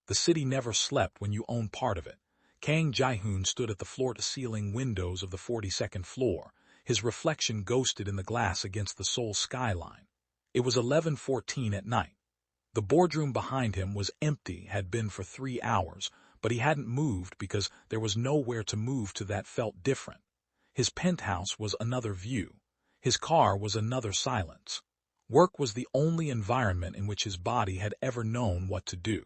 The city never slept when you owned part of it. Kang Ji-hoon stood at the floor-to-ceiling windows of the 42nd floor, his reflection ghosted in the glass against the Seoul skyline. It was 11:14 at night. The boardroom behind him was empty, had been for 3 hours, but he hadn't moved because there was nowhere to move to that felt different. His penthouse was another view. His car was another silence. Work was the only environment in which his body had ever known what to do.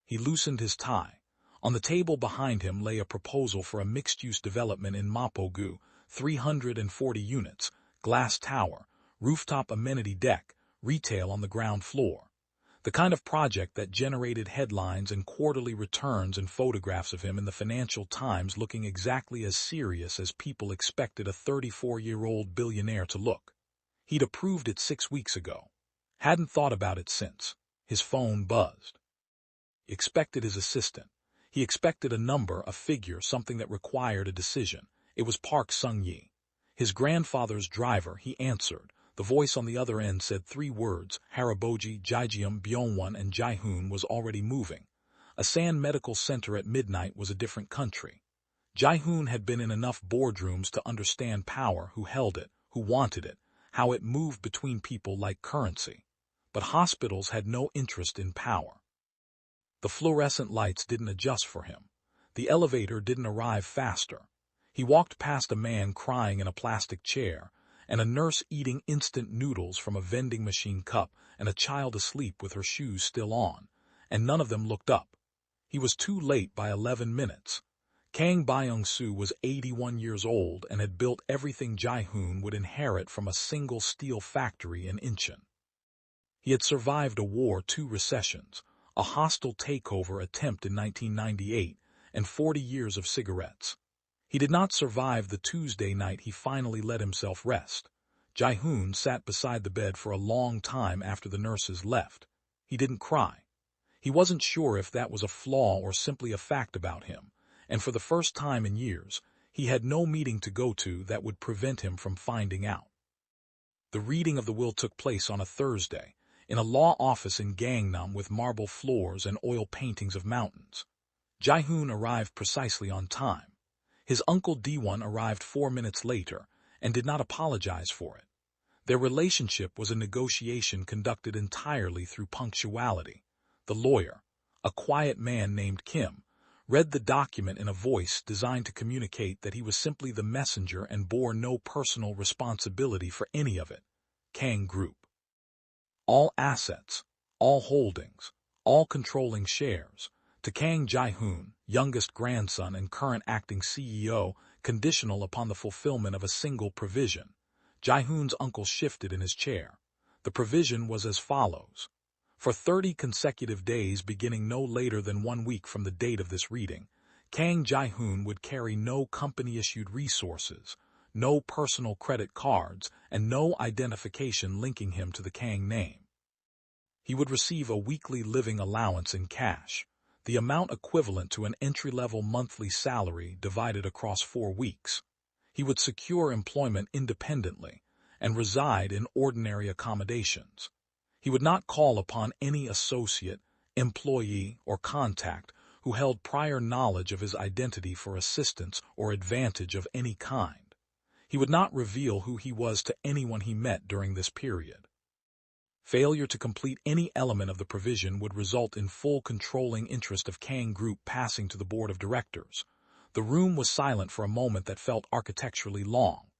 He loosened his tie. On the table behind him lay a proposal for a mixed-use development in Mapogu, 340 units, glass tower, rooftop amenity deck, retail on the ground floor. The kind of project that generated headlines and quarterly returns and photographs of him in the Financial Times looking exactly as serious as people expected a 34-year-old billionaire to look. He'd approved it 6 weeks ago. Hadn't thought about it since. His phone buzzed. He expected his assistant. He expected a number, a figure, something that required a decision. It was Park Sung-yi. His grandfather's driver, he answered. The voice on the other end said 3 words, Haraboji, Jijeom, Byungwon, and Ji-hoon was already moving. Asan Medical Center at midnight was a different country. Ji-hoon had been in enough boardrooms to understand power, who held it, who wanted it, how it moved between people like currency. But hospitals had no interest in power. The fluorescent lights didn't adjust for him. The elevator didn't arrive faster. He walked past a man crying in a plastic chair, and a nurse eating instant noodles from a vending machine cup, and a child asleep with her shoes still on, and none of them looked up. He was too late by 11 minutes. Kang Byung-soo was 81 years old and had built everything Ji-hoon would inherit from a single steel factory in Incheon. He had survived a war, 2 recessions, a hostile takeover attempt in 1998, and 40 years of cigarettes. He did not survive the Tuesday night he finally let himself rest. Ji-hoon sat beside the bed for a long time after the nurses left. He didn't cry. He wasn't sure if that was a flaw or simply a fact about him, and for the first time in years, he had no meeting to go to that would prevent him from finding out. The reading of the will took place on a Thursday, in a law office in Gangnam with marble floors and oil paintings of mountains. Ji-hoon arrived precisely on time. His uncle D1 arrived 4 minutes later and did not apologize for it. Their relationship was a negotiation conducted entirely through punctuality. The lawyer, a quiet man named Kim, read the document in a voice designed to communicate that he was simply the messenger and bore no personal responsibility for any of it. Kang Group. All assets, all holdings, all controlling shares, to Kang Ji-hoon, youngest grandson and current acting CEO, conditional upon the fulfillment of a single provision. Ji-hoon's uncle shifted in his chair. The provision was as follows. For 30 consecutive days beginning no later than 1 week from the date of this reading, Kang Ji-hoon would carry no company-issued resources, no personal credit cards, and no identification linking him to the Kang name. He would receive a weekly living allowance in cash, the amount equivalent to an entry-level monthly salary divided across 4 weeks. He would secure employment independently and reside in ordinary accommodations. He would not call upon any associate, employee, or contact who held prior knowledge of his identity for assistance or advantage of any kind. He would not reveal who he was to anyone he met during this period. Failure to complete any element of the provision would result in full controlling interest of Kang Group passing to the board of directors. The room was silent for a moment that felt architecturally long.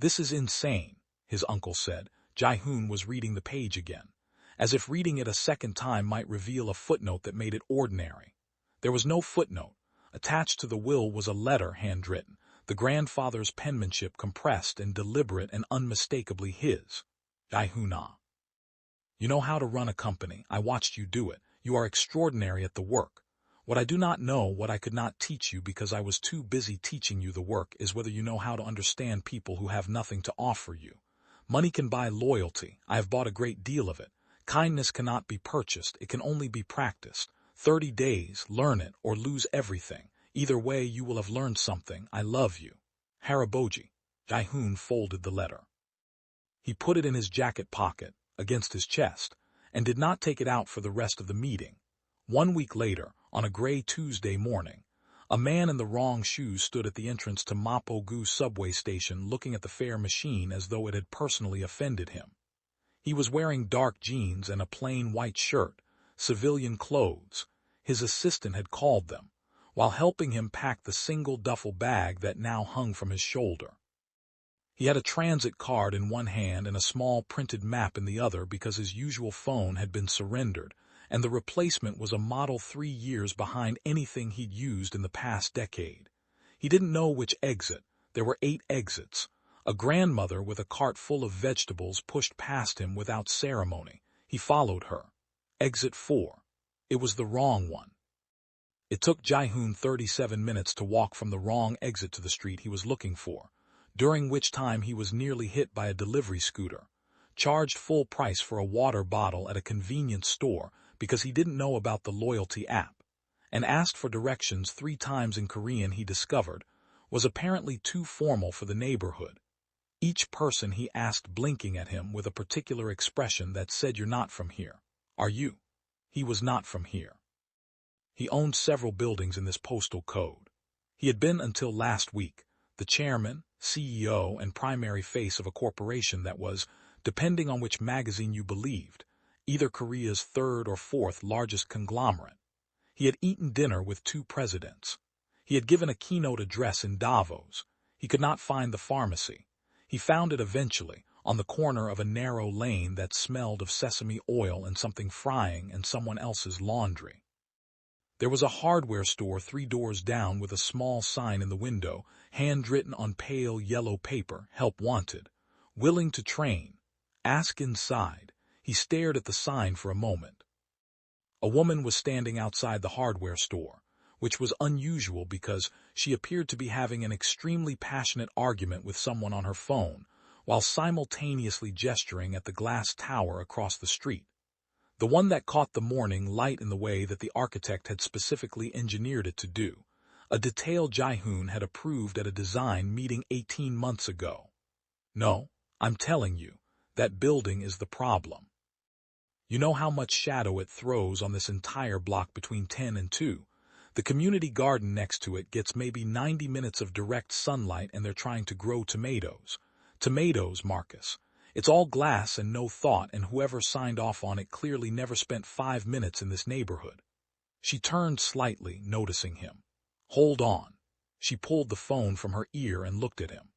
"This is insane," his uncle said. Ji-hoon was reading the page again, as if reading it a second time might reveal a footnote that made it ordinary. There was no footnote. Attached to the will was a letter handwritten, the grandfather's penmanship compressed and deliberate and unmistakably his. Ji-hoon. You know how to run a company. I watched you do it. You are extraordinary at the work. What I do not know, what I could not teach you because I was too busy teaching you the work, is whether you know how to understand people who have nothing to offer you. Money can buy loyalty. I have bought a great deal of it. Kindness cannot be purchased. It can only be practiced. 30 days, learn it, or lose everything. Either way, you will have learned something. I love you. Haraboji. Ji-hoon folded the letter. He put it in his jacket pocket, against his chest, and did not take it out for the rest of the meeting. 1 week later, on a gray Tuesday morning, a man in the wrong shoes stood at the entrance to Mapo-gu subway station looking at the fare machine as though it had personally offended him. He was wearing dark jeans and a plain white shirt, civilian clothes. His assistant had called them, while helping him pack the single duffel bag that now hung from his shoulder. He had a transit card in one hand and a small printed map in the other because his usual phone had been surrendered, and the replacement was a model 3 years behind anything he'd used in the past decade. He didn't know which exit. There were 8 exits. A grandmother with a cart full of vegetables pushed past him without ceremony. He followed her. Exit 4. It was the wrong one. It took Ji-hoon 37 minutes to walk from the wrong exit to the street he was looking for, during which time he was nearly hit by a delivery scooter, charged full price for a water bottle at a convenience store because he didn't know about the loyalty app, and asked for directions 3 times in Korean he discovered was apparently too formal for the neighborhood. Each person he asked blinking at him with a particular expression that said, "You're not from here. Are you?" He was not from here. He owned several buildings in this postal code. He had been until last week the chairman, CEO, and primary face of a corporation that was, depending on which magazine you believed, either Korea's 3rd or 4th largest conglomerate. He had eaten dinner with 2 presidents. He had given a keynote address in Davos. He could not find the pharmacy. He found it eventually, on the corner of a narrow lane that smelled of sesame oil and something frying and someone else's laundry. There was a hardware store 3 doors down with a small sign in the window, handwritten on pale yellow paper, "Help wanted. Willing to train. Ask inside." He stared at the sign for a moment. A woman was standing outside the hardware store, which was unusual because she appeared to be having an extremely passionate argument with someone on her phone, while simultaneously gesturing at the glass tower across the street. The one that caught the morning light in the way that the architect had specifically engineered it to do, a detail Ji-hoon had approved at a design meeting 18 months ago. No, I'm telling you, that building is the problem. You know how much shadow it throws on this entire block between 10 and 2. The community garden next to it gets maybe 90 minutes of direct sunlight, and they're trying to grow tomatoes. Tomatoes, Marcus. It's all glass and no thought, and whoever signed off on it clearly never spent 5 minutes in this neighborhood. She turned slightly, noticing him. Hold on. She pulled the phone from her ear and looked at him.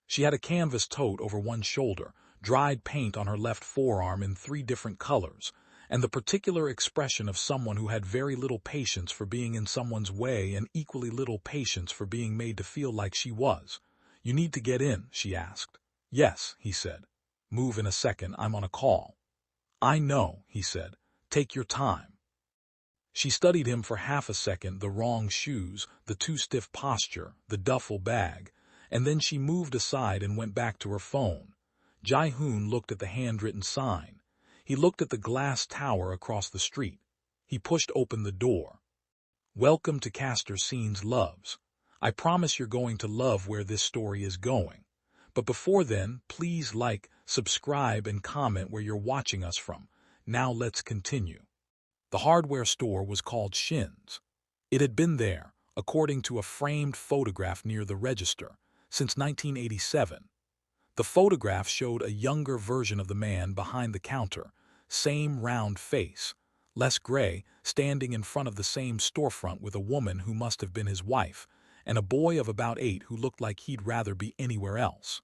She had a canvas tote over one shoulder, dried paint on her left forearm in 3 different colors, and the particular expression of someone who had very little patience for being in someone's way and equally little patience for being made to feel like she was. "You need to get in," she asked. "Yes," he said. "Move in a second, I'm on a call." "I know," he said. "Take your time." She studied him for half a second, the wrong shoes, the too stiff posture, the duffel bag, and then she moved aside and went back to her phone. Ji-hoon looked at the handwritten sign. He looked at the glass tower across the street. He pushed open the door. "Welcome to Castor Scene's Loves. I promise you're going to love where this story is going. But before then, please like, subscribe, and comment where you're watching us from. Now let's continue." The hardware store was called Shin's. It had been there, according to a framed photograph near the register, since 1987. The photograph showed a younger version of the man behind the counter, same round face, less gray, standing in front of the same storefront with a woman who must have been his wife, and a boy of about 8 who looked like he'd rather be anywhere else.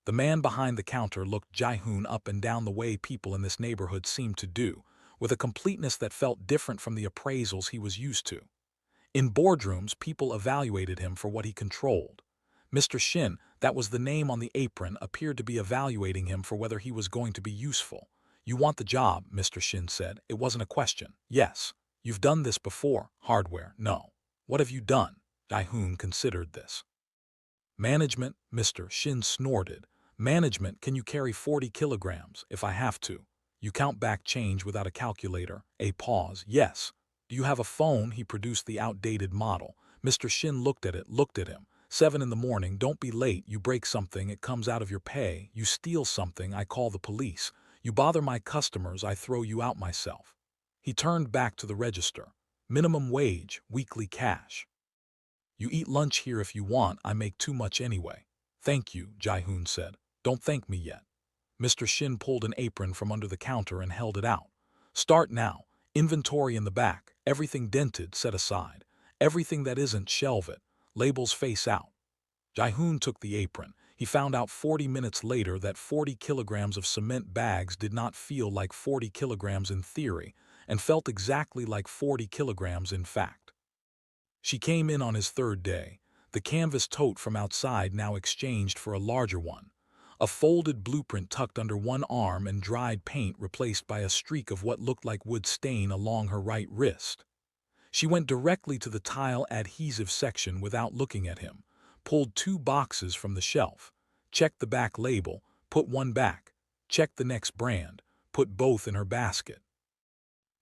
The man behind the counter looked Ji-hoon up and down the way people in this neighborhood seemed to do, with a completeness that felt different from the appraisals he was used to. In boardrooms, people evaluated him for what he controlled. Mr. Shin, that was the name on the apron, appeared to be evaluating him for whether he was going to be useful. "You want the job," Mr. Shin said. It wasn't a question. "Yes." "You've done this before." "Hardware." "No." "What have you done?" Ji-hoon considered this. "Management," Mr. Shin snorted. "Management, can you carry 40 kilograms, if I have to? You count back change without a calculator." A pause. "Yes." "Do you have a phone?" He produced the outdated model. Mr. Shin looked at him. 7 in the morning, don't be late. You break something, it comes out of your pay. You steal something, I call the police. You bother my customers, I throw you out myself. He turned back to the register. Minimum wage, weekly cash. You eat lunch here if you want, I make too much anyway. Thank you, Ji-hoon said. Don't thank me yet. Mr. Shin pulled an apron from under the counter and held it out. Start now. Inventory in the back. Everything dented, set aside. Everything that isn't, shelve it. Labels face out. Ji-hoon took the apron. He found out 40 minutes later that 40 kilograms of cement bags did not feel like 40 kilograms in theory, and felt exactly like 40 kilograms in fact. She came in on his third day, the canvas tote from outside now exchanged for a larger one. A folded blueprint tucked under one arm and dried paint replaced by a streak of what looked like wood stain along her right wrist. She went directly to the tile adhesive section without looking at him, pulled 2 boxes from the shelf, checked the back label, put one back, checked the next brand, put both in her basket.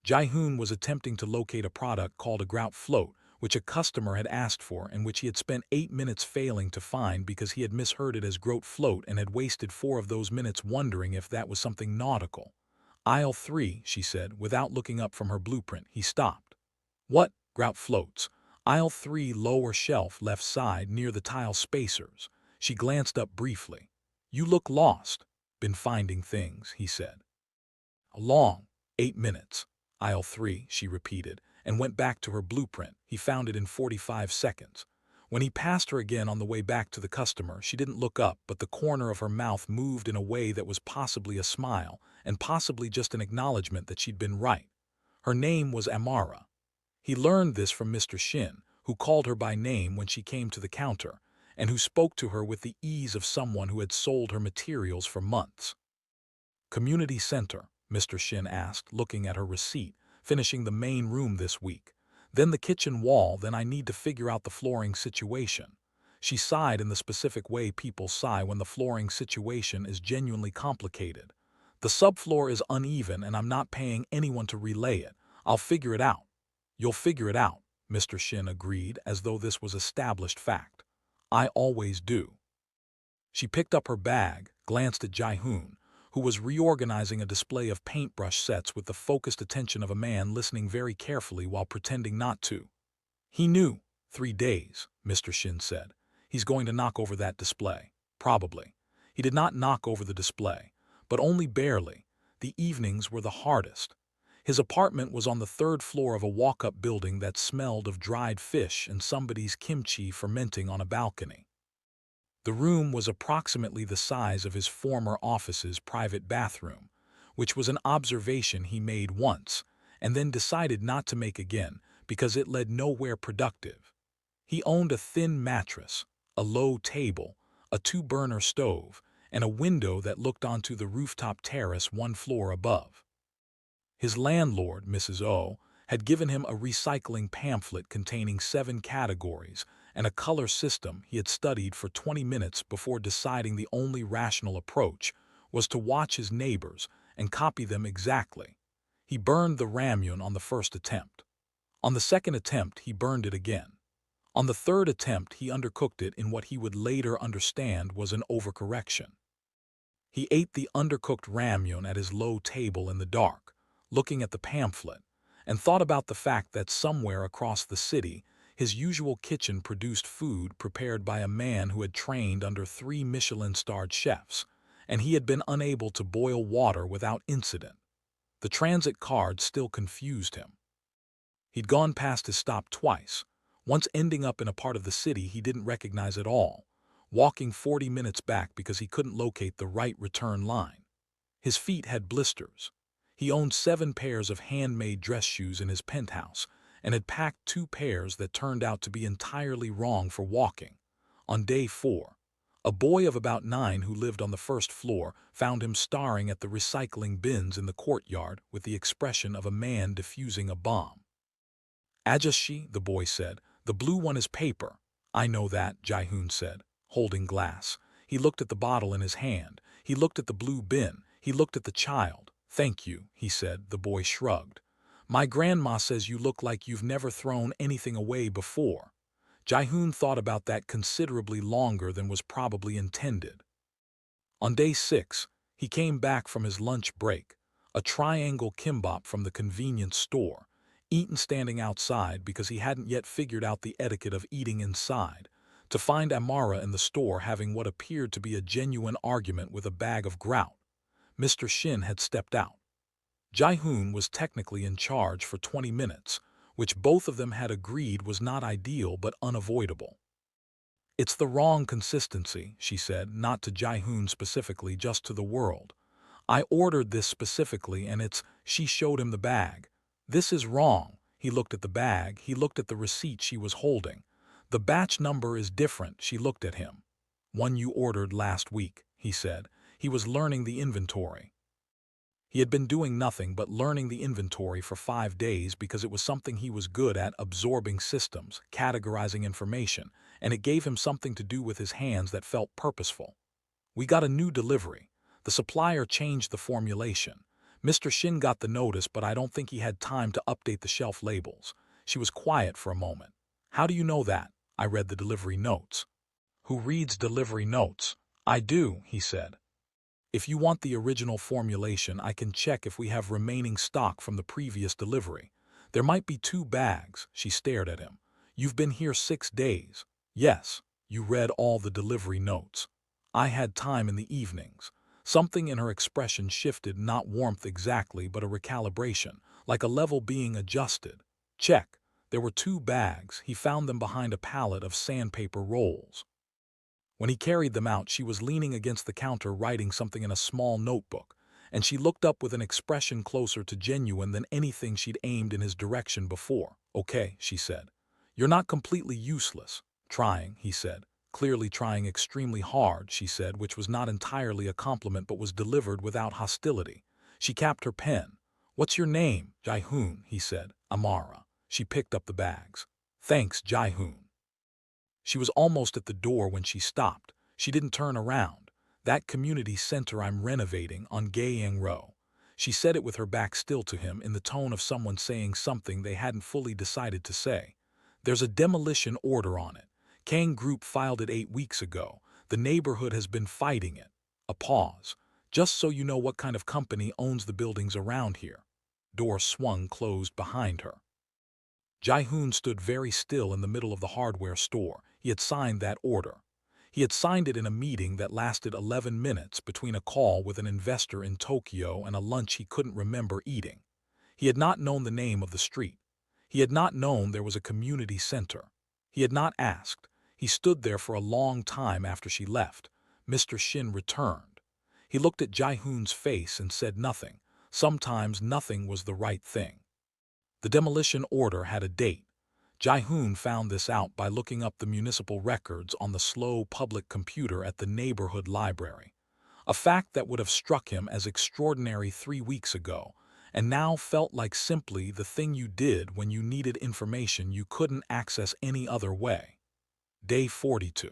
Ji-hoon was attempting to locate a product called a grout float, which a customer had asked for and which he had spent 8 minutes failing to find because he had misheard it as groat float and had wasted 4 of those minutes wondering if that was something nautical. Aisle 3, she said, without looking up from her blueprint. He stopped. What? Grout floats. Aisle 3, lower shelf, left side, near the tile spacers. She glanced up briefly. You look lost. Been finding things, he said. Long. 8 minutes. Aisle 3, she repeated, and went back to her blueprint. He found it in 45 seconds. When he passed her again on the way back to the customer, she didn't look up, but the corner of her mouth moved in a way that was possibly a smile, and possibly just an acknowledgement that she'd been right. Her name was Amara. He learned this from Mr. Shin, who called her by name when she came to the counter, and who spoke to her with the ease of someone who had sold her materials for months. Community center, Mr. Shin asked, looking at her receipt. Finishing the main room this week. Then the kitchen wall, then I need to figure out the flooring situation. She sighed in the specific way people sigh when the flooring situation is genuinely complicated. The subfloor is uneven and I'm not paying anyone to relay it. I'll figure it out. You'll figure it out, Mr. Shin agreed, as though this was established fact. I always do. She picked up her bag, glanced at Ji-hoon, who was reorganizing a display of paintbrush sets with the focused attention of a man listening very carefully while pretending not to. He knew. 3 days, Mr. Shin said. He's going to knock over that display. Probably. He did not knock over the display, but only barely. The evenings were the hardest. His apartment was on the 3rd floor of a walk-up building that smelled of dried fish and somebody's kimchi fermenting on a balcony. The room was approximately the size of his former office's private bathroom, which was an observation he made once, and then decided not to make again because it led nowhere productive. He owned a thin mattress, a low table, a 2-burner stove, and a window that looked onto the rooftop terrace 1 floor above. His landlord, Mrs. O, had given him a recycling pamphlet containing 7 categories and a color system he had studied for 20 minutes before deciding the only rational approach was to watch his neighbors and copy them exactly. He burned the ramyun on the 1st attempt. On the 2nd attempt, he burned it again. On the 3rd attempt, he undercooked it in what he would later understand was an overcorrection. He ate the undercooked ramyun at his low table in the dark, looking at the pamphlet, and thought about the fact that somewhere across the city, his usual kitchen produced food prepared by a man who had trained under 3 Michelin-starred chefs, and he had been unable to boil water without incident. The transit card still confused him. He'd gone past his stop twice, once ending up in a part of the city he didn't recognize at all, walking 40 minutes back because he couldn't locate the right return line. His feet had blisters. He owned 7 pairs of handmade dress shoes in his penthouse, and had packed 2 pairs that turned out to be entirely wrong for walking. On day 4, a boy of about 9 who lived on the 1st floor found him staring at the recycling bins in the courtyard with the expression of a man defusing a bomb. Ajashi, the boy said, the blue one is paper. I know that, Ji-hoon said, holding glass. He looked at the bottle in his hand. He looked at the blue bin. He looked at the child. Thank you, he said. The boy shrugged. My grandma says you look like you've never thrown anything away before. Ji-hoon thought about that considerably longer than was probably intended. On day 6, he came back from his lunch break, A triangle kimbap from the convenience store, eaten standing outside because he hadn't yet figured out the etiquette of eating inside, to find Amara in the store having what appeared to be a genuine argument with a bag of grout. Mr. Shin had stepped out. Ji-hoon was technically in charge for 20 minutes, which both of them had agreed was not ideal but unavoidable. "It's the wrong consistency," she said, not to Ji-hoon specifically, just to the world. "I ordered this specifically and she showed him the bag. "This is wrong." He looked at the bag, he looked at the receipt she was holding. "The batch number is different." She looked at him. "One you ordered last week," he said. He was learning the inventory. He had been doing nothing but learning the inventory for 5 days because it was something he was good at, absorbing systems, categorizing information, and it gave him something to do with his hands that felt purposeful. "We got a new delivery. The supplier changed the formulation. Mr. Shin got the notice, but I don't think he had time to update the shelf labels." She was quiet for a moment. "How do you know that?" "I read the delivery notes." "Who reads delivery notes?" "I do," he said. "If you want the original formulation, I can check if we have remaining stock from the previous delivery. There might be 2 bags." She stared at him. "You've been here 6 days. "Yes." "You read all the delivery notes." "I had time in the evenings." Something in her expression shifted, not warmth exactly, but a recalibration, like a level being adjusted. "Check. There were 2 bags. He found them behind a pallet of sandpaper rolls. When he carried them out, she was leaning against the counter writing something in a small notebook, and she looked up with an expression closer to genuine than anything she'd aimed in his direction before. "Okay," she said. "You're not completely useless." "Trying," he said. "Clearly trying extremely hard," she said, which was not entirely a compliment but was delivered without hostility. She capped her pen. "What's your name?" "Ji-hoon," he said. "Amara." She picked up the bags. "Thanks, Ji-hoon." She was almost at the door when she stopped. She didn't turn around. "That community center I'm renovating on Gayang Row." She said it with her back still to him, in the tone of someone saying something they hadn't fully decided to say. "There's a demolition order on it. Kang Group filed it 8 weeks ago. The neighborhood has been fighting it." A pause. "Just so you know what kind of company owns the buildings around here." Door swung closed behind her. Ji-hoon stood very still in the middle of the hardware store. He had signed that order. He had signed it in a meeting that lasted 11 minutes between a call with an investor in Tokyo and a lunch he couldn't remember eating. He had not known the name of the street. He had not known there was a community center. He had not asked. He stood there for a long time after she left. Mr. Shin returned. He looked at Ji-hoon's face and said nothing. Sometimes nothing was the right thing. The demolition order had a date. Ji-hoon found this out by looking up the municipal records on the slow public computer at the neighborhood library. A fact that would have struck him as extraordinary 3 weeks ago, and now felt like simply the thing you did when you needed information you couldn't access any other way. Day 42.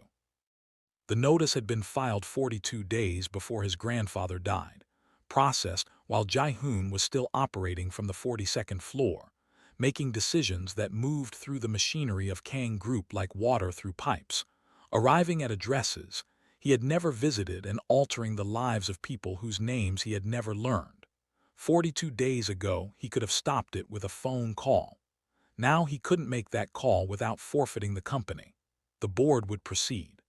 The notice had been filed 42 days before his grandfather died, processed while Ji-hoon was still operating from the 42nd floor, making decisions that moved through the machinery of Kang Group like water through pipes, arriving at addresses he had never visited and altering the lives of people whose names he had never learned. 42 days ago, he could have stopped it with a phone call. Now he couldn't make that call without forfeiting the company. The board would proceed.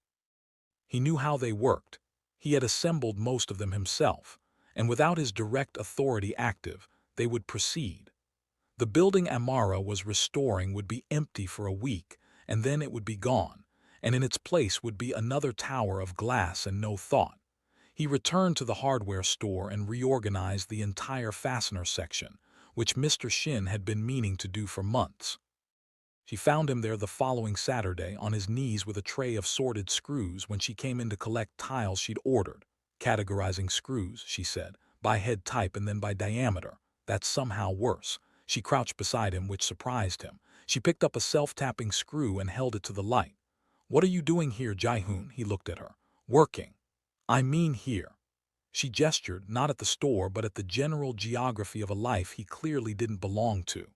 He knew how they worked. He had assembled most of them himself, and without his direct authority active, they would proceed. The building Amara was restoring would be empty for a week, and then it would be gone, and in its place would be another tower of glass and no thought. He returned to the hardware store and reorganized the entire fastener section, which Mr. Shin had been meaning to do for months. She found him there the following Saturday, on his knees with a tray of sorted screws when she came in to collect tiles she'd ordered. "Categorizing screws," she said, "by head type and then by diameter. That's somehow worse." She crouched beside him, which surprised him. She picked up a self-tapping screw and held it to the light. "What are you doing here, Ji-hoon?" He looked at her. "Working." "I mean here." She gestured, not at the store but at the general geography of a life he clearly didn't belong to.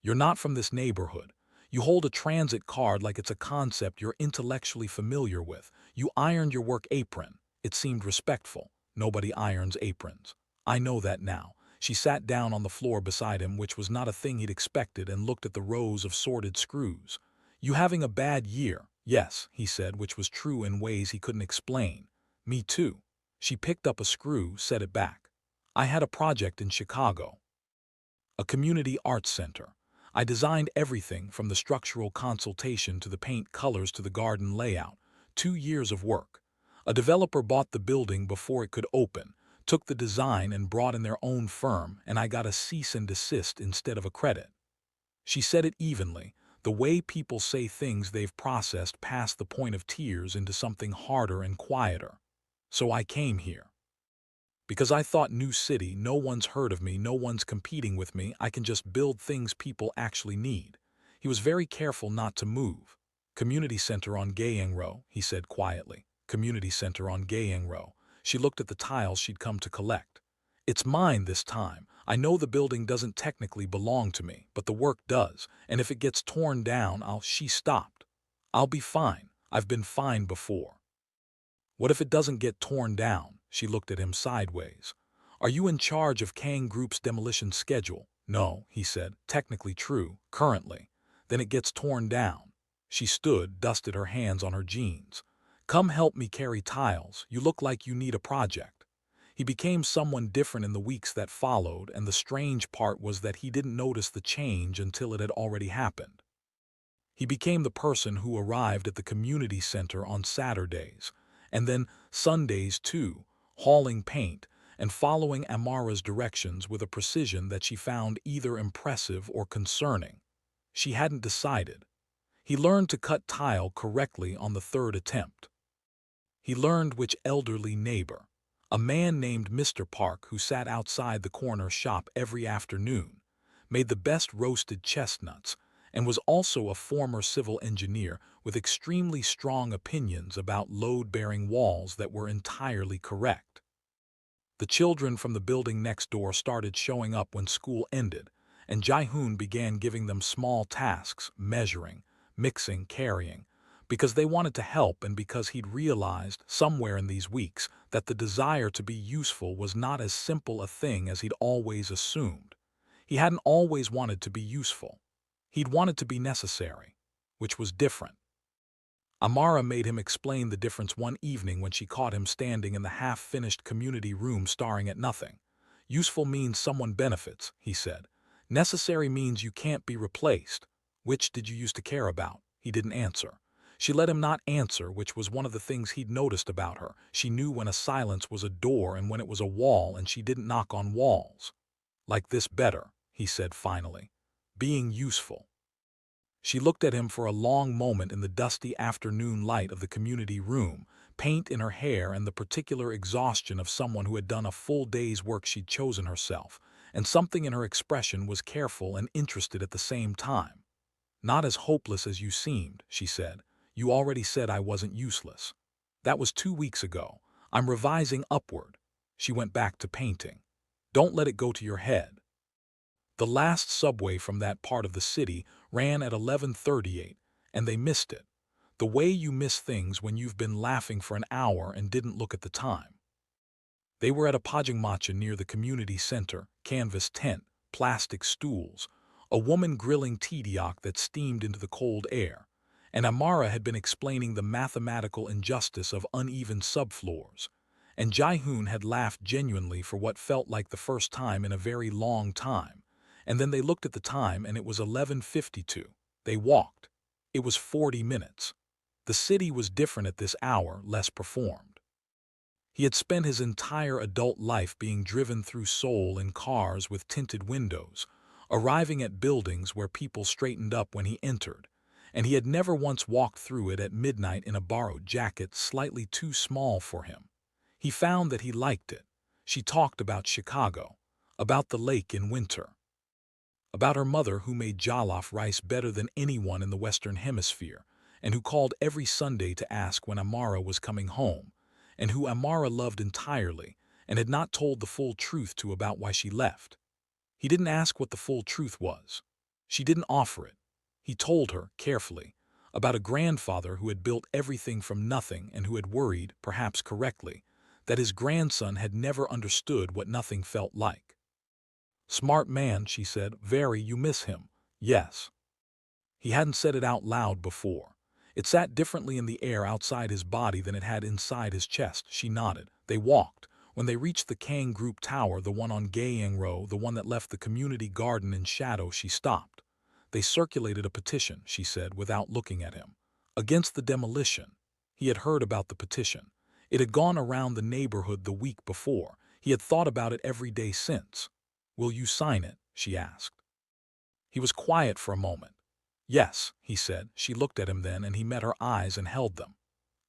"You're not from this neighborhood. You hold a transit card like it's a concept you're intellectually familiar with. You ironed your work apron." It seemed respectful. Nobody irons aprons. "I know that now." She sat down on the floor beside him, which was not a thing he'd expected, and looked at the rows of sorted screws. "You having a bad year?" "Yes," he said, which was true in ways he couldn't explain. "Me too." She picked up a screw, set it back. "I had a project in Chicago. A community arts center. I designed everything from the structural consultation to the paint colors to the garden layout. 2 years of work. A developer bought the building before it could open, took the design and brought in their own firm, and I got a cease and desist instead of a credit." She said it evenly, the way people say things they've processed past the point of tears into something harder and quieter. "So I came here. Because I thought new city, no one's heard of me, no one's competing with me, I can just build things people actually need." He was very careful not to move. "Community center on Gayeng Row," he said quietly. "Community center on Gayeng Row." She looked at the tiles she'd come to collect. "It's mine this time. I know the building doesn't technically belong to me, but the work does, and if it gets torn down, She stopped. "I'll be fine. I've been fine before." "What if it doesn't get torn down?" She looked at him sideways. "Are you in charge of Kang Group's demolition schedule?" "No," he said. "Technically true, currently." "Then it gets torn down." She stood, dusted her hands on her jeans. "Come help me carry tiles. You look like you need a project." He became someone different in the weeks that followed, and the strange part was that he didn't notice the change until it had already happened. He became the person who arrived at the community center on Saturdays, and then Sundays too, hauling paint and following Amara's directions with a precision that she found either impressive or concerning. She hadn't decided. He learned to cut tile correctly on the third attempt. He learned which elderly neighbor, a man named Mr. Park who sat outside the corner shop every afternoon, made the best roasted chestnuts, and was also a former civil engineer with extremely strong opinions about load-bearing walls that were entirely correct. The children from the building next door started showing up when school ended, and Ji-hoon began giving them small tasks, measuring, mixing, carrying, because they wanted to help and because he'd realized, somewhere in these weeks, that the desire to be useful was not as simple a thing as he'd always assumed. He hadn't always wanted to be useful. He'd wanted to be necessary, which was different. Amara made him explain the difference one evening when she caught him standing in the half-finished community room staring at nothing. "Useful means someone benefits," he said. "Necessary means you can't be replaced. Which did you used to care about?" He didn't answer. She let him not answer, which was one of the things he'd noticed about her. She knew when a silence was a door and when it was a wall, and she didn't knock on walls. "Like this better," he said finally. "Being useful." She looked at him for a long moment in the dusty afternoon light of the community room, paint in her hair and the particular exhaustion of someone who had done a full day's work she'd chosen herself, and something in her expression was careful and interested at the same time. "Not as hopeless as you seemed," she said. "You already said I wasn't useless. That was 2 weeks ago. I'm revising upward." She went back to painting. "Don't let it go to your head." The last subway from that part of the city ran at 11:38, and they missed it. The way you miss things when you've been laughing for an hour and didn't look at the time. They were at a pajangmatcha near the community center, canvas tent, plastic stools, a woman grilling tteokbokki that steamed into the cold air, and Amara had been explaining the mathematical injustice of uneven subfloors, and Ji-hoon had laughed genuinely for what felt like the first time in a very long time. And then they looked at the time and it was 11:52. They walked. It was 40 minutes. The city was different at this hour, less performed. He had spent his entire adult life being driven through Seoul in cars with tinted windows, arriving at buildings where people straightened up when he entered, and he had never once walked through it at midnight in a borrowed jacket slightly too small for him. He found that he liked it. She talked about Chicago, about the lake in winter, about her mother who made jollof rice better than anyone in the Western Hemisphere, and who called every Sunday to ask when Amara was coming home, and who Amara loved entirely and had not told the full truth to about why she left. He didn't ask what the full truth was. She didn't offer it. He told her, carefully, about a grandfather who had built everything from nothing and who had worried, perhaps correctly, that his grandson had never understood what nothing felt like. Smart man, she said. Very, you miss him. Yes. He hadn't said it out loud before. It sat differently in the air outside his body than it had inside his chest. She nodded. They walked. When they reached the Kang Group tower, the one on Gayeng Row, the one that left the community garden in shadow, she stopped. They circulated a petition, she said, without looking at him. Against the demolition. He had heard about the petition. It had gone around the neighborhood the week before. He had thought about it every day since. Will you sign it? She asked. He was quiet for a moment. Yes, he said. She looked at him then, and he met her eyes and held them.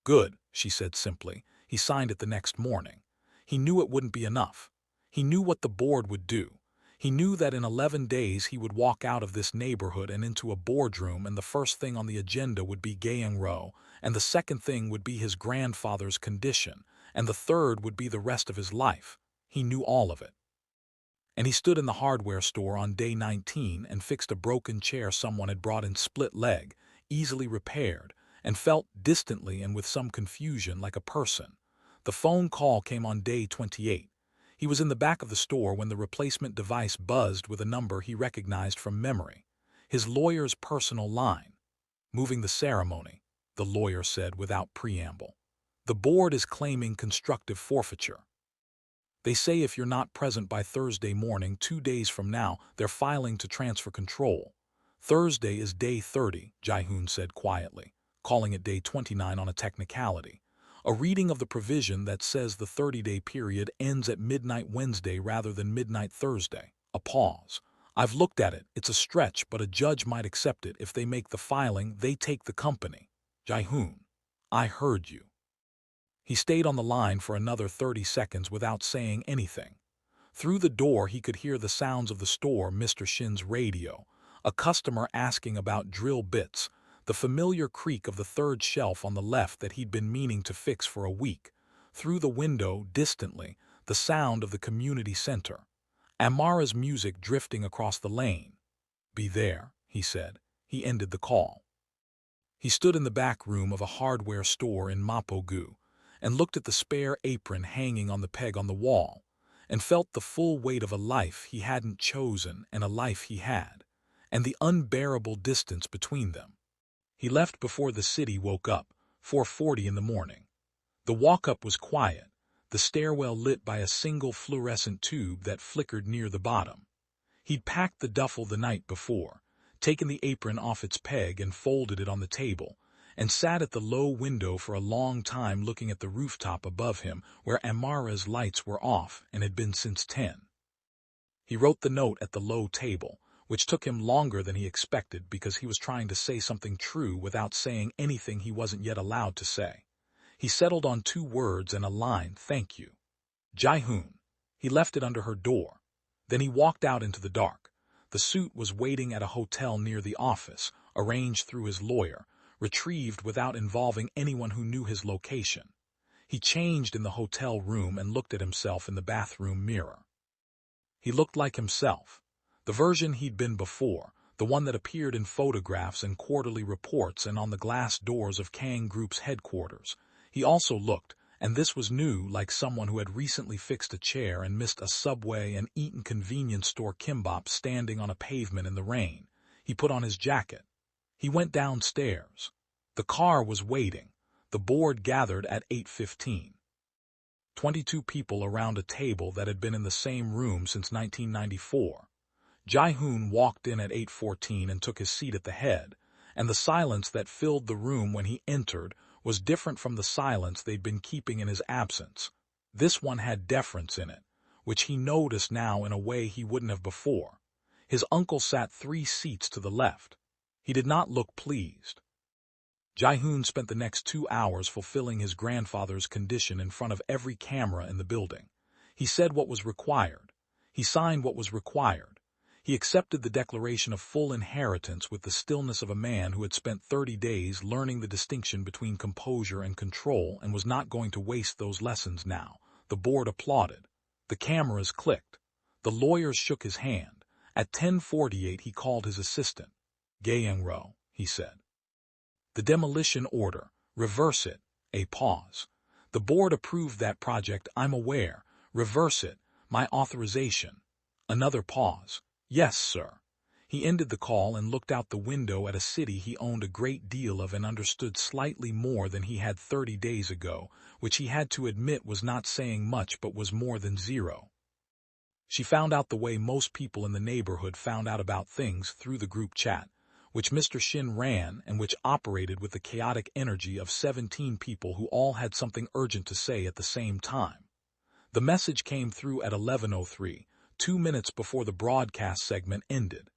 Good, she said simply. He signed it the next morning. He knew it wouldn't be enough. He knew what the board would do. He knew that in 11 days he would walk out of this neighborhood and into a boardroom, and the first thing on the agenda would be Gayeng Row, and the second thing would be his grandfather's condition, and the third would be the rest of his life. He knew all of it. And he stood in the hardware store on day 19 and fixed a broken chair someone had brought in split leg, easily repaired, and felt distantly and with some confusion like a person. The phone call came on day 28. He was in the back of the store when the replacement device buzzed with a number he recognized from memory. His lawyer's personal line. Moving the ceremony, the lawyer said without preamble. The board is claiming constructive forfeiture. They say if you're not present by Thursday morning, 2 days from now, they're filing to transfer control. Thursday is day 30, Ji-hoon said quietly, calling it day 29 on a technicality. A reading of the provision that says the 30-day period ends at midnight Wednesday rather than midnight Thursday. A pause. I've looked at it. It's a stretch, but a judge might accept it. If they make the filing, they take the company. Ji-hoon, I heard you. He stayed on the line for another 30 seconds without saying anything. Through the door he could hear the sounds of the store, Mr. Shin's radio, a customer asking about drill bits, the familiar creak of the third shelf on the left that he'd been meaning to fix for a week. Through the window, distantly, the sound of the community center. Amara's music drifting across the lane. Be there, he said. He ended the call. He stood in the back room of a hardware store in Mapogu, and looked at the spare apron hanging on the peg on the wall, and felt the full weight of a life he hadn't chosen and a life he had, and the unbearable distance between them. He left before the city woke up, 4:40 in the morning. The walk-up was quiet, the stairwell lit by a single fluorescent tube that flickered near the bottom. He'd packed the duffel the night before, taken the apron off its peg and folded it on the table, and sat at the low window for a long time looking at the rooftop above him where Amara's lights were off and had been since 10. He wrote the note at the low table, which took him longer than he expected because he was trying to say something true without saying anything he wasn't yet allowed to say. He settled on 2 words and a line, thank you. Ji-hoon. He left it under her door. Then he walked out into the dark. The suit was waiting at a hotel near the office, arranged through his lawyer, retrieved without involving anyone who knew his location. He changed in the hotel room and looked at himself in the bathroom mirror. He looked like himself, the version he'd been before, the one that appeared in photographs and quarterly reports and on the glass doors of Kang Group's headquarters. He also looked, and this was new, like someone who had recently fixed a chair and missed a Subway and eaten convenience store kimbap standing on a pavement in the rain. He put on his jacket. He went downstairs. The car was waiting. The board gathered at 8:15. 22 people around a table that had been in the same room since 1994. Ji-hoon walked in at 8:14 and took his seat at the head, and the silence that filled the room when he entered was different from the silence they'd been keeping in his absence. This one had deference in it, which he noticed now in a way he wouldn't have before. His uncle sat 3 seats to the left. He did not look pleased. Ji-hoon spent the next 2 hours fulfilling his grandfather's condition in front of every camera in the building. He said what was required. He signed what was required. He accepted the declaration of full inheritance with the stillness of a man who had spent 30 days learning the distinction between composure and control and was not going to waste those lessons now. The board applauded. The cameras clicked. The lawyer shook his hand. At 10:48 he called his assistant. Gayeng Row, he said. The demolition order. Reverse it. A pause. The board approved that project, I'm aware. Reverse it. My authorization. Another pause. Yes, sir. He ended the call and looked out the window at a city he owned a great deal of and understood slightly more than he had 30 days ago, which he had to admit was not saying much but was more than zero. She found out the way most people in the neighborhood found out about things, through the group chat, which Mr. Shin ran and which operated with the chaotic energy of 17 people who all had something urgent to say at the same time. The message came through at 11:03, 2 minutes before the broadcast segment ended.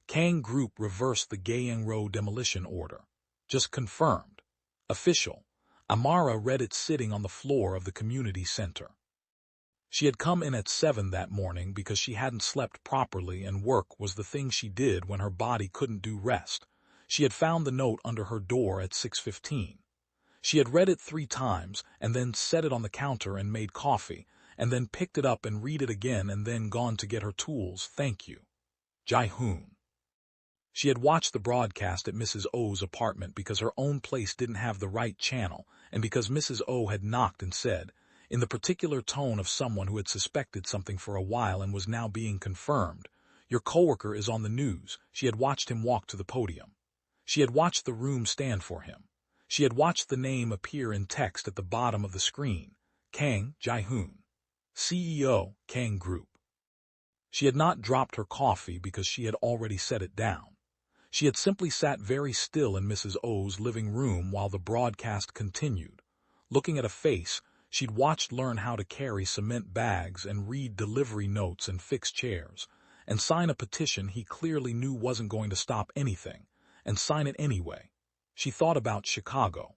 Kang Group reversed the Gyeongro demolition order. Just confirmed. Official. Amara read it sitting on the floor of the community center. She had come in at 7 that morning because she hadn't slept properly and work was the thing she did when her body couldn't do rest. She had found the note under her door at 6:15. She had read it 3 times and then set it on the counter and made coffee, and then picked it up and read it again and then gone to get her tools. Thank you. Ji-hoon. She had watched the broadcast at Mrs. O's apartment because her own place didn't have the right channel and because Mrs. O had knocked and said, in the particular tone of someone who had suspected something for a while and was now being confirmed, "Your coworker is on the news." She had watched him walk to the podium. She had watched the room stand for him. She had watched the name appear in text at the bottom of the screen. Kang Ji-hoon. CEO, Kang Group. She had not dropped her coffee because she had already set it down. She had simply sat very still in Mrs. O's living room while the broadcast continued. Looking at a face she'd watched learn how to carry cement bags and read delivery notes and fix chairs, and sign a petition he clearly knew wasn't going to stop anything, and sign it anyway. She thought about Chicago.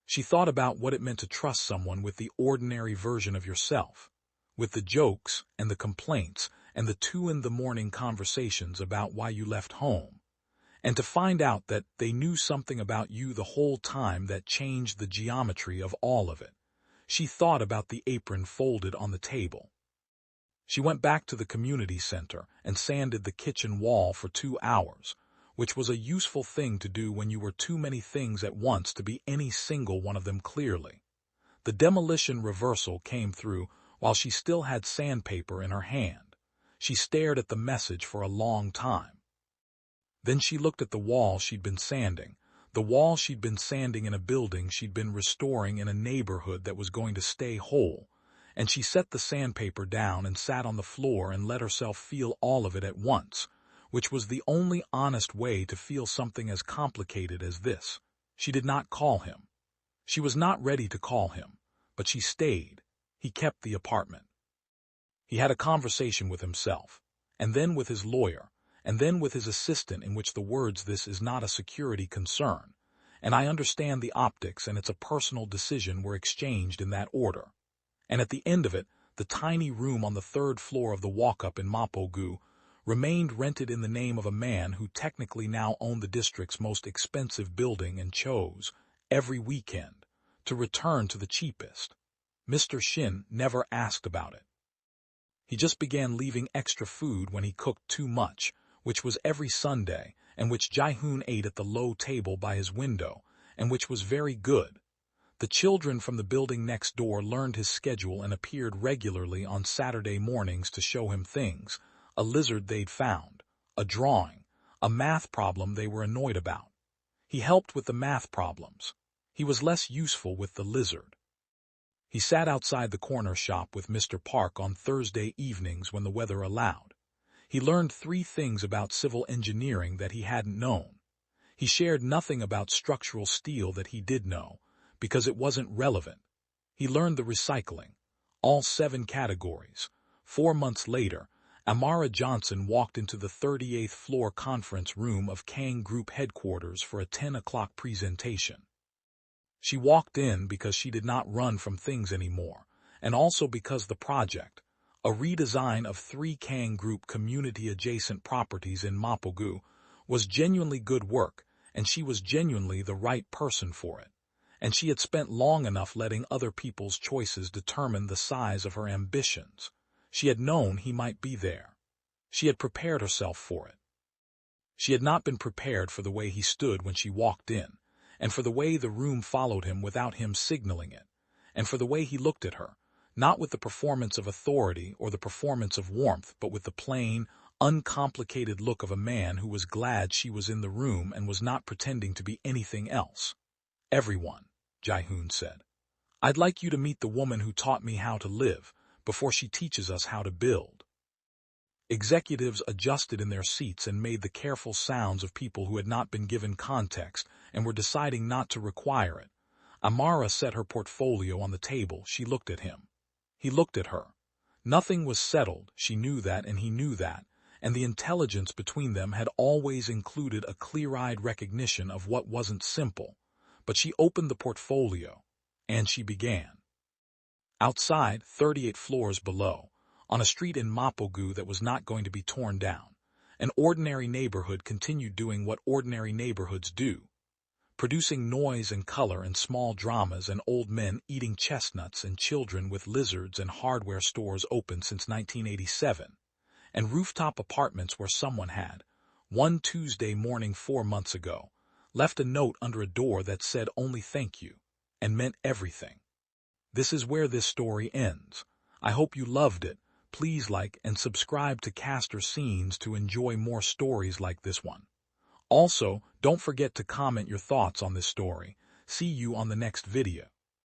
She thought about what it meant to trust someone with the ordinary version of yourself, with the jokes and the complaints and the 2 in the morning conversations about why you left home, and to find out that they knew something about you the whole time that changed the geometry of all of it. She thought about the apron folded on the table. She went back to the community center and sanded the kitchen wall for 2 hours, which was a useful thing to do when you were too many things at once to be any single one of them clearly. The demolition reversal came through while she still had sandpaper in her hand. She stared at the message for a long time. Then she looked at the wall she'd been sanding, the wall she'd been sanding in a building she'd been restoring in a neighborhood that was going to stay whole, and she set the sandpaper down and sat on the floor and let herself feel all of it at once, which was the only honest way to feel something as complicated as this. She did not call him. She was not ready to call him, but she stayed. He kept the apartment. He had a conversation with himself, and then with his lawyer, and then with his assistant in which the words "this is not a security concern," and "I understand the optics and it's a personal decision" were exchanged in that order. And at the end of it, the tiny room on the 3rd floor of the walk-up in Mapogu remained rented in the name of a man who technically now owned the district's most expensive building and chose, every weekend, to return to the cheapest. Mr. Shin never asked about it. He just began leaving extra food when he cooked too much, which was every Sunday, and which Ji-hoon ate at the low table by his window, and which was very good. The children from the building next door learned his schedule and appeared regularly on Saturday mornings to show him things, a lizard they'd found, a drawing, a math problem they were annoyed about. He helped with the math problems. He was less useful with the lizard. He sat outside the corner shop with Mr. Park on Thursday evenings when the weather allowed. He learned 3 things about civil engineering that he hadn't known. He shared nothing about structural steel that he did know, because it wasn't relevant. He learned the recycling, all 7 categories. 4 months later, Amara Johnson walked into the 38th floor conference room of Kang Group headquarters for a 10 o'clock presentation. She walked in because she did not run from things anymore, and also because the project, a redesign of 3 Kang Group community-adjacent properties in Mapogu, was genuinely good work, and she was genuinely the right person for it. And she had spent long enough letting other people's choices determine the size of her ambitions. She had known he might be there. She had prepared herself for it. She had not been prepared for the way he stood when she walked in, and for the way the room followed him without him signaling it, and for the way he looked at her, not with the performance of authority or the performance of warmth, but with the plain, uncomplicated look of a man who was glad she was in the room and was not pretending to be anything else. "Everyone," Ji-hoon said, "I'd like you to meet the woman who taught me how to live, before she teaches us how to build." Executives adjusted in their seats and made the careful sounds of people who had not been given context and were deciding not to require it. Amara set her portfolio on the table. She looked at him. He looked at her. Nothing was settled, she knew that and he knew that, and the intelligence between them had always included a clear-eyed recognition of what wasn't simple. But she opened the portfolio, and she began. Outside, 38 floors below, on a street in Mapogu that was not going to be torn down, an ordinary neighborhood continued doing what ordinary neighborhoods do, producing noise and color and small dramas and old men eating chestnuts and children with lizards and hardware stores open since 1987, and rooftop apartments where someone had, one Tuesday morning 4 months ago, left a note under a door that said only thank you, and meant everything. This is where this story ends. I hope you loved it. Please like and subscribe to Caster Scenes to enjoy more stories like this one. Also, don't forget to comment your thoughts on this story. See you on the next video.